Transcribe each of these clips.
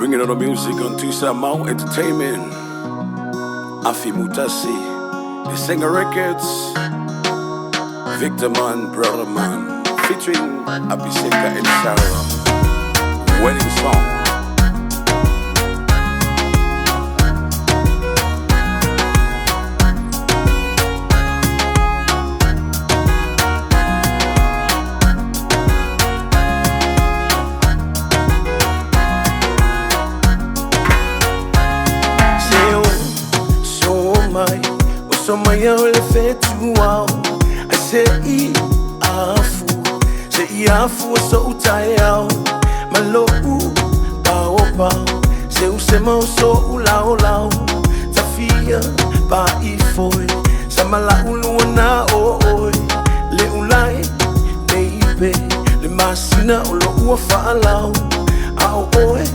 Bringing all the music on Tusa Mount Entertainment. Afi Mutasi, the Singer Records. Victor Man, Brother Man, featuring Abiseka and Sarah. Wedding song. Somaya ole fetu wao ase afu so utayao malo pao se usema so ulao tafia pa ifoi samala uluna oi le ulai baby le masina ulo uafalao ao oi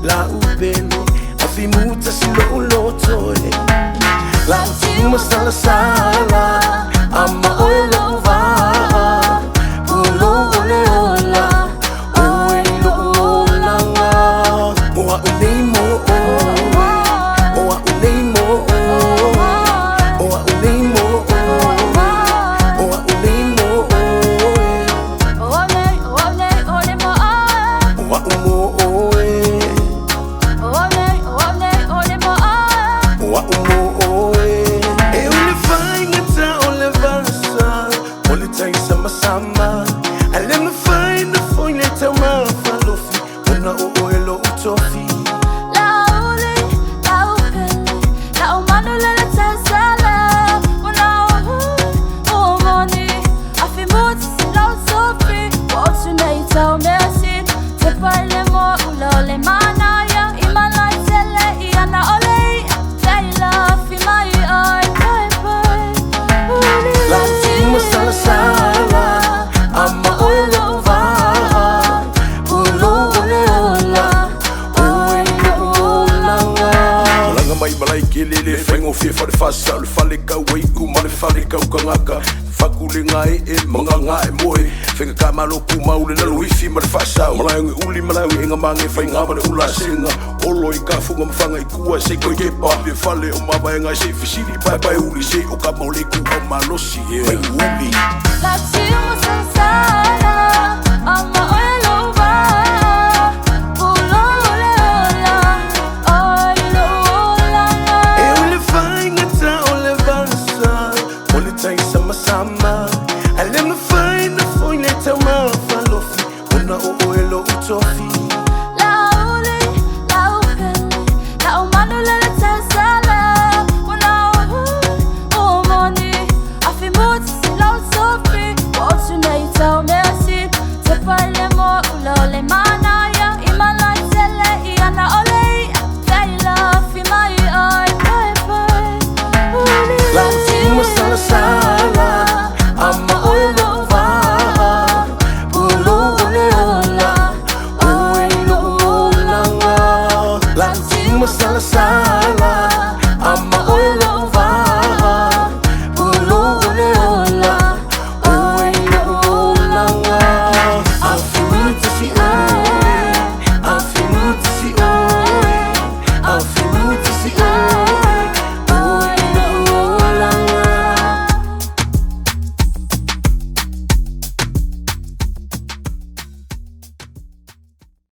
la ubele afimuta silo ulo toe Langsung masalah-salah ama olova Pulo ole-ola Oe-lo-olanga Oa unimo Oa unimo Oa unimo Oa unimo Ole, ole, ole mo Oa umo oe Ole, ole, ole mo Oa umo sama let me find the phone later ma falofi una oelo utofi la ule la upele la umano la tsala una o money afimut la utofi what's your name tell me sin te parle mo ulole mana ya imana tele iana ole tela fi my eye bye la timma sala Ama olova Pulo ole-ola Oe-lo-olanga Malanga mai malai kelele Whaingo fia whare whasau Le whale kau wei uma le whale kau kangaka Whakule ngai e mga ngai moe Whenga ka maloku maule na luifi ma le whasau Malai uli malai enga mange whainga ma le ula senga Olo I ka funga mwhanga I kua se koe kepa Le whale o mawa enga se fisiri pai uli se o ka mauleku o malosi Whainga uli La tima sensala ama olova Pulo ole-ola Oe-lo-olanga E ule whainga ta ole vansa Ole tai sama-sama let me find the phone later ma falofi Una oelo utofi La ule, la upele La umano la tsala Una o money afimut la utofi What's your name tell me sin Te parle mo ulole mana ya imana tele iana ole Tela fi my eye bye bye La timma sala